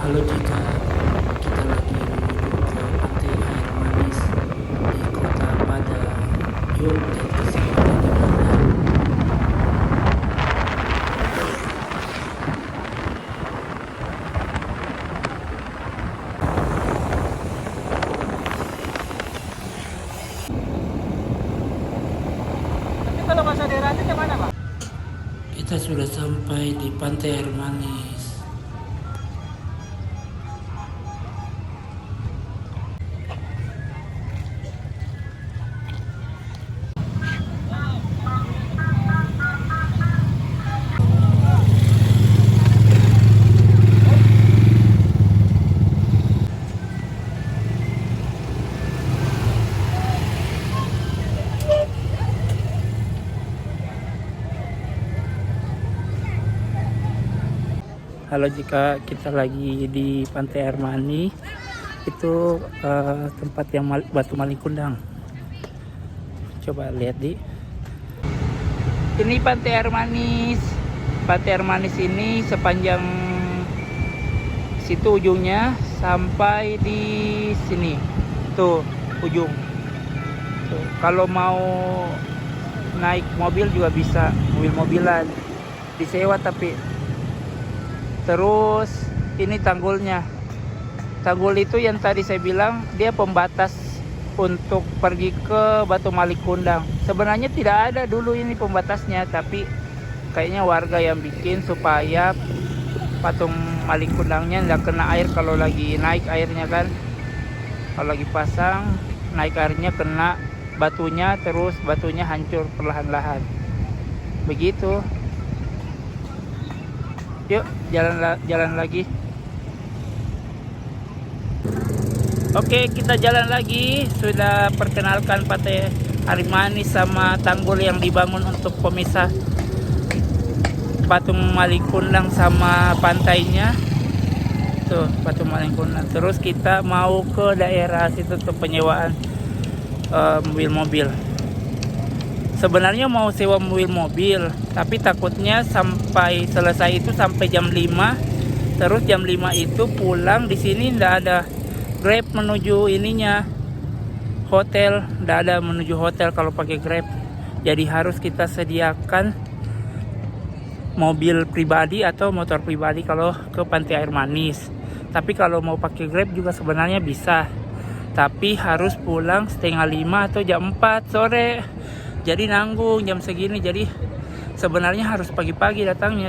Kalau jika kita lagi menuju ke pantai air manis di kota Padang, yuk lihat keseruannya gimana. Tapi kalau bahasa daerahnya ke mana, Pak? Kita sudah sampai di pantai air manis. Kalau jika kita lagi di pantai air manis itu tempat yang Batu Maling Kundang. Coba lihat ini pantai air manis. Pantai air manis ini sepanjang situ ujungnya sampai di sini. Tuh ujung. Tuh, kalau mau naik mobil juga bisa, mobil-mobilan disewa tapi. Terus ini tanggulnya. Tanggul itu yang tadi saya bilang dia pembatas untuk pergi ke Batu Maling Kundang. Sebenarnya tidak ada dulu ini pembatasnya, tapi kayaknya warga yang bikin supaya Batu Maling Kundangnya nggak kena air kalau lagi naik airnya kan. Kalau lagi pasang naik airnya kena batunya, terus batunya hancur perlahan-lahan. Begitu. Yuk jalan lagi. Oke, kita jalan lagi. Sudah perkenalkan pantai air manis sama tanggul yang dibangun untuk pemisah Batu Maling Kundang sama pantainya. Tuh Batu Maling Kundang. Terus kita mau ke daerah situ untuk penyewaan mobil-mobil. Sebenarnya mau sewa mobil, tapi takutnya sampai selesai itu sampai jam 5. Terus jam 5 itu pulang, di sini ndak ada Grab menuju ininya hotel, ndak ada menuju hotel kalau pakai Grab. Jadi harus kita sediakan mobil pribadi atau motor pribadi kalau ke pantai air manis. Tapi kalau mau pakai Grab juga sebenarnya bisa. Tapi harus pulang setengah 5 atau jam 4 sore. Jadi nanggung jam segini, jadi sebenarnya harus pagi-pagi datangnya,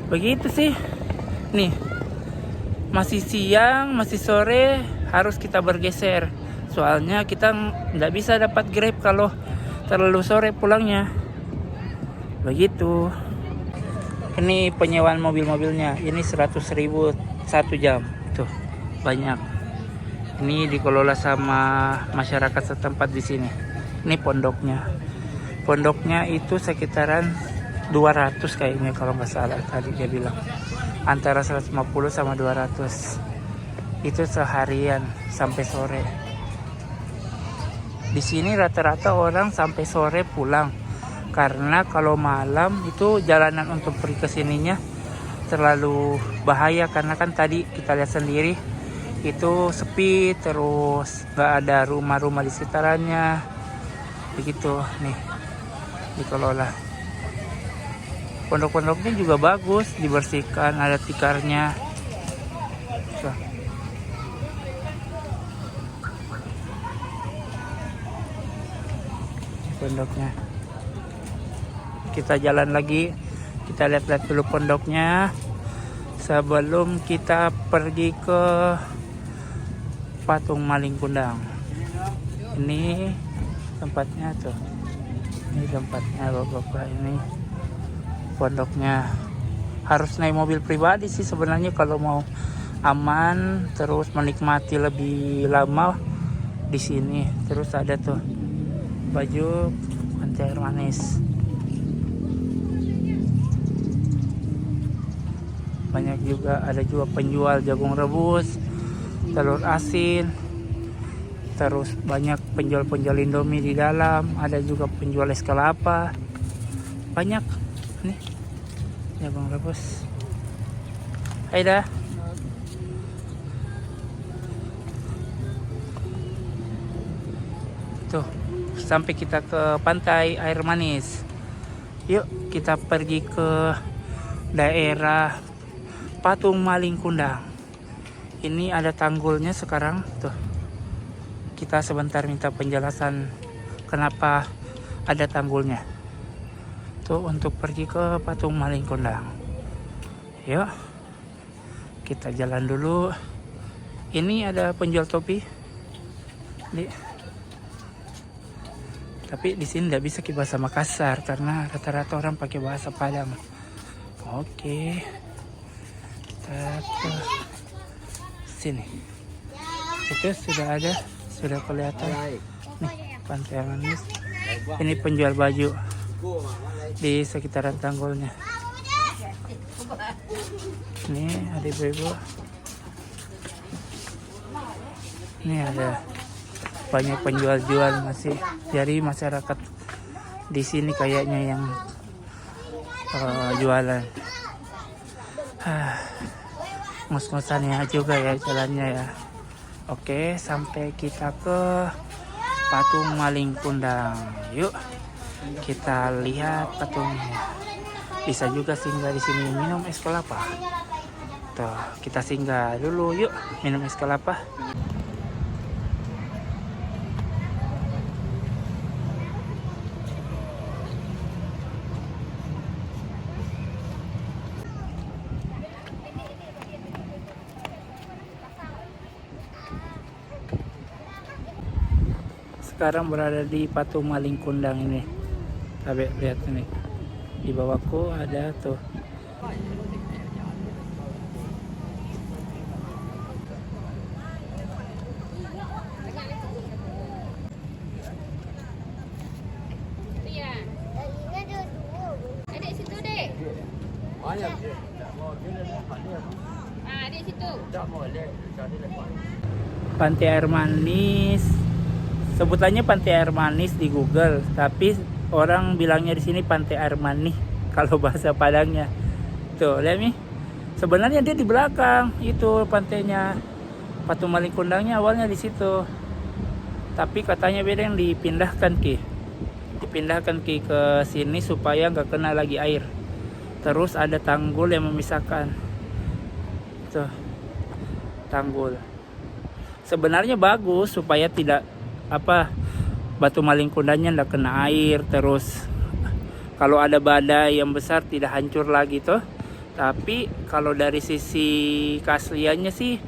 begitu sih. Nih masih siang, masih sore, harus kita bergeser. Soalnya kita nggak bisa dapat Grab kalau terlalu sore pulangnya. Begitu. Ini penyewaan mobil-mobilnya. Ini 100.000 1 jam. Tuh banyak. Ini dikelola sama masyarakat setempat di sini. Ini pondoknya. Pondoknya itu sekitaran 200 kayaknya kalau nggak salah tadi dia bilang. Antara 150 sama 200. Itu seharian sampai sore. Di sini rata-rata orang sampai sore pulang. Karena kalau malam itu jalanan untuk pergi ke sininya terlalu bahaya, karena kan tadi kita lihat sendiri itu sepi, terus nggak ada rumah-rumah di sekitarannya. Begitu nih dikelola. Pondok-pondoknya juga bagus, dibersihkan, ada tikarnya. Tuh. Pondoknya. Kita jalan lagi, kita lihat-lihat dulu pondoknya sebelum kita pergi ke Batu Maling Kundang. Ini tempatnya tuh. Ini tempatnya bapak-bapak, ini pondoknya. Harus naik mobil pribadi sih sebenarnya kalau mau aman, terus menikmati lebih lama di sini. Terus ada tuh baju pantai air manis. Banyak juga, ada juga penjual jagung rebus, telur asin. Terus banyak penjual-penjual Indomie di dalam, ada juga penjual es kelapa. Banyak nih jagung rebus. Hai dah. Tuh, sampai kita ke pantai air manis. Yuk kita pergi ke daerah Patung Maling Kundang. Ini ada tanggulnya sekarang. Tuh, kita sebentar minta penjelasan kenapa ada tanggulnya. Tuh, untuk pergi ke Patung Maling Kundang. Yuk kita jalan dulu. Ini ada penjual topi. Tapi di sini tidak bisa pakai bahasa Makassar karena rata-rata orang pakai bahasa Padang. Oke. Kita ke sini. Itu sudah ada, sudah kelihatan. Nih, pantai air manis. Ini penjual baju di sekitaran tanggulnya. Ini ada ibu-ibu. Ini ada banyak penjual-jual masih. Jadi masyarakat di sini kayaknya yang jualan. Ngos-ngosannya juga ya jalannya ya. Oke, sampai kita ke Patung Maling Kundang. Yuk kita lihat patungnya. Bisa juga singgah di sini minum es kelapa. Tuh, kita singgah dulu yuk minum es kelapa. Sekarang berada di Patung Maling Kundang ini. Tapi lihat ini. Di bawahku ada tuh. Ada situ dek. Di situ. Pantai air manis. Sebutannya pantai air manis di Google, tapi orang bilangnya di sini pantai air manis kalau bahasa Padangnya. Tuh, lihat nih. Sebenarnya dia di belakang itu pantainya. Patung Maling Kundangnya awalnya di situ. Tapi katanya beda yang dipindahkan ke sini supaya nggak kena lagi air. Terus ada tanggul yang memisahkan. Tuh. Tanggul. Sebenarnya bagus supaya tidak Batu Maling Kundangnya nggak kena air, terus kalau ada badai yang besar tidak hancur lagi tuh. Tapi kalau dari sisi keasliannya sih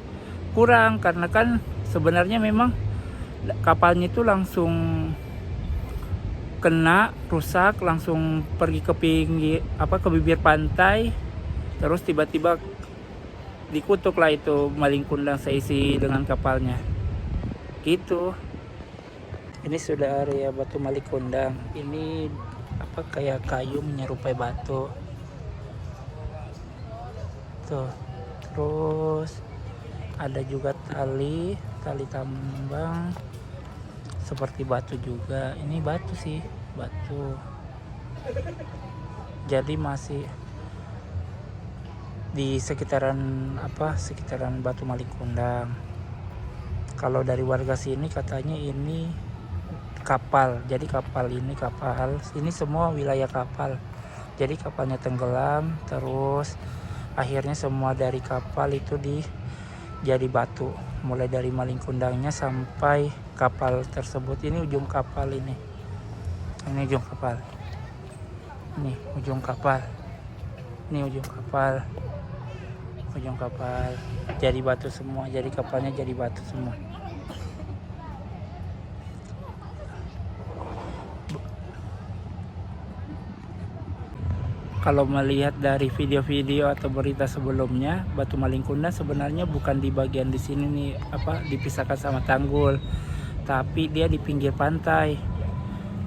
kurang, karena kan sebenarnya memang kapalnya itu langsung kena rusak, langsung pergi ke pinggir ke bibir pantai, terus tiba-tiba dikutuk lah itu Maling Kundang seisi dengan kapalnya gitu. Ini sudah area Batu Maling Kundang. Ini kayak kayu menyerupai batu. Tuh. Terus ada juga tali tambang seperti batu juga. Ini batu sih, batu. Jadi masih di sekitaran Batu Maling Kundang. Kalau dari warga sini katanya ini kapal. Jadi kapal ini semua wilayah kapal. Jadi kapalnya tenggelam, terus akhirnya semua dari kapal itu jadi batu. Mulai dari Maling Kundangnya sampai kapal tersebut. Ini ujung kapal ini. Ini ujung kapal. Ini ujung kapal. Ini ujung kapal. Ujung kapal. Jadi batu semua. Jadi kapalnya jadi batu semua. Kalau melihat dari video-video atau berita sebelumnya, Batu Maling Kundang sebenarnya bukan di bagian di sini nih, dipisahkan sama tanggul, tapi dia di pinggir pantai.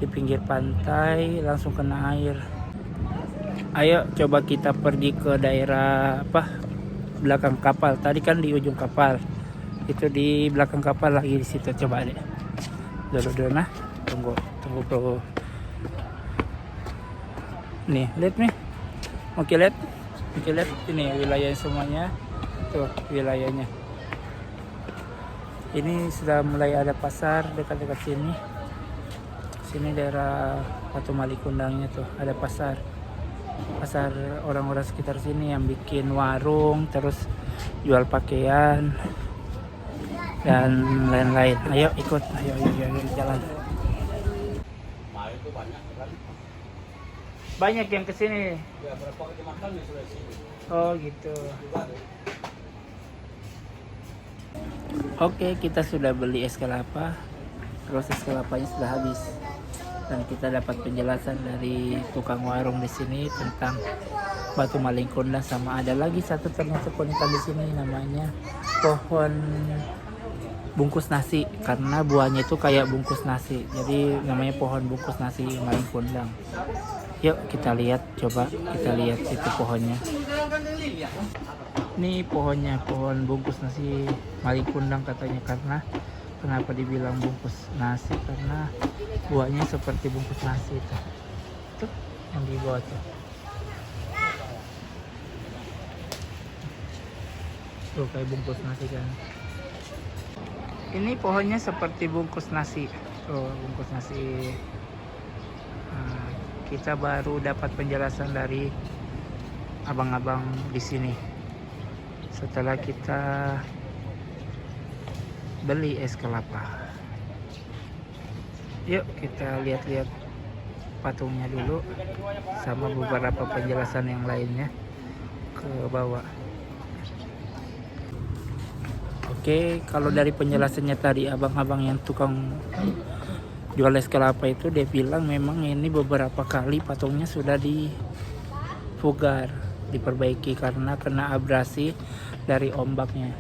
Di pinggir pantai langsung kena air. Ayo coba kita pergi ke daerah belakang kapal. Tadi kan di ujung kapal. Itu di belakang kapal lagi di situ. Coba deh. Dulu nah. Tunggu bro. Nih, lihat nih. Oke, lihat ini wilayah semuanya. Tuh wilayahnya. Ini sudah mulai ada pasar dekat-dekat sini. Sini daerah Batu Malikundangnya tuh ada pasar orang-orang sekitar sini yang bikin warung, terus jual pakaian dan lain-lain. Ayo ikut, ayo jalan. Banyak yang kesini. Ya, berapa kecamatan ya sudah sini. Oh gitu. Oke, kita sudah beli es kelapa. Terus es kelapanya sudah habis. Dan kita dapat penjelasan dari tukang warung di sini tentang Batu Malikundang, sama ada lagi satu ternyata keunikan di sini namanya pohon bungkus nasi, karena buahnya itu kayak bungkus nasi. Jadi namanya pohon bungkus nasi Malikundang. Yuk kita lihat, coba kita lihat situ pohonnya. Ini pohonnya, pohon bungkus nasi Malikundang katanya. Karena kenapa dibilang bungkus nasi? Karena buahnya seperti bungkus nasi itu. Tuh yang di bawah tuh. Tuh kayak bungkus nasi kan. Ini pohonnya seperti bungkus nasi. Tuh bungkus nasi. Nah, kita baru dapat penjelasan dari abang-abang di sini setelah kita beli es kelapa. Yuk kita lihat-lihat patungnya dulu sama beberapa penjelasan yang lainnya ke bawah. Oke, kalau dari penjelasannya tadi abang-abang yang tukang jual es kelapa itu, dia bilang memang ini beberapa kali patungnya sudah dipugar, diperbaiki karena kena abrasi dari ombaknya.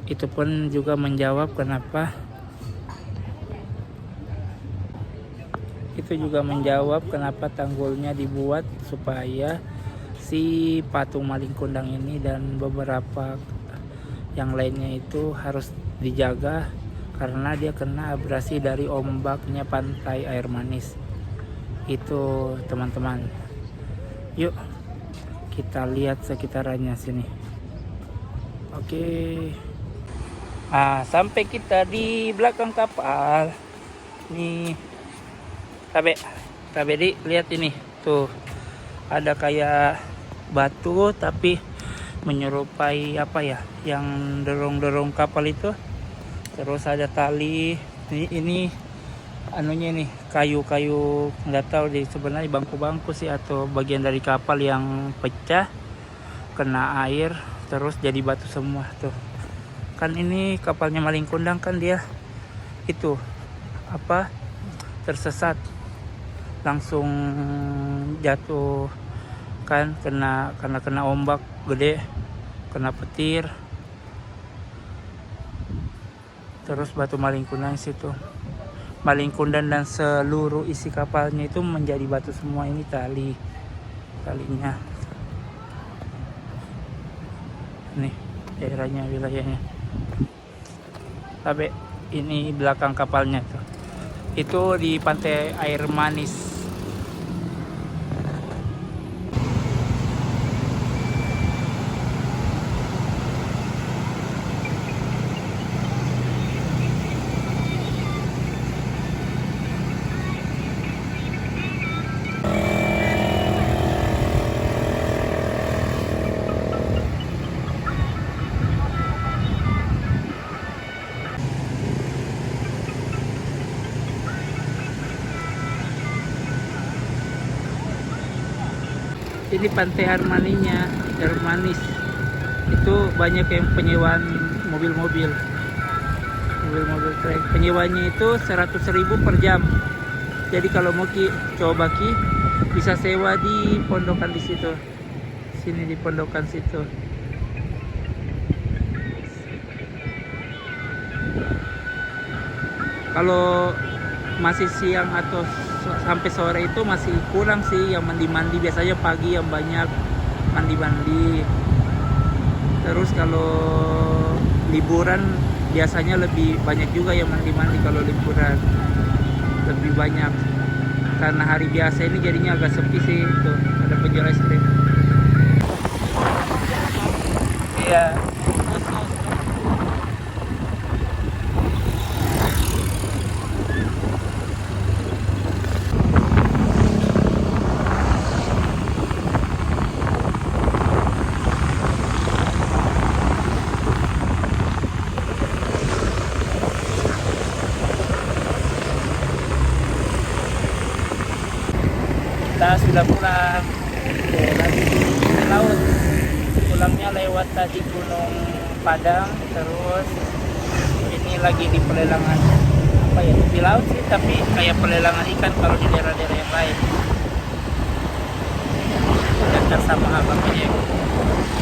Itu pun juga menjawab kenapa tanggulnya dibuat supaya si patung Malikundang ini dan beberapa yang lainnya itu harus dijaga karena dia kena abrasi dari ombaknya pantai Air Manis. Itu teman-teman. Yuk kita lihat sekitarannya sini. Oke. Sampai kita di belakang kapal. Nih. Tabe di lihat ini. Tuh. Ada kayak batu tapi menyerupai apa ya? Yang dorong-dorong kapal itu. Terus ada tali. Ini anunya nih, kayu-kayu, nggak tahu deh sebenarnya bangku-bangku sih atau bagian dari kapal yang pecah kena air terus jadi batu semua tuh. Kan ini kapalnya Malikundang kan dia itu apa tersesat langsung jatuh kan karena kena ombak gede, kena petir. Terus batu Malikundang situ. Malikundang dan seluruh isi kapalnya itu menjadi batu semua. Ini talinya nih daerahnya, wilayahnya. Tapi ini belakang kapalnya tuh, itu di pantai Air Manis. Ini pantai Air Manis. Itu banyak yang penyewaan mobil-mobil trek. Penyewanya itu 100.000 per jam. Jadi kalau mau coba bisa sewa di pondokan di situ. Sini di pondokan situ. Kalau masih siang atau sampai sore itu masih kurang sih yang mandi-mandi. Biasanya pagi yang banyak mandi-mandi. Terus kalau liburan biasanya lebih banyak juga yang mandi-mandi. Kalau liburan lebih banyak karena hari biasa ini jadinya agak sepi sih. Tuh ada penjual es krim. Iya. kita di Gunung Padang, terus ini lagi di pelelangan apa ya, di laut sih, tapi kayak pelelangan ikan kalau di daerah-daerah yang lain. Dekat sama abang ini.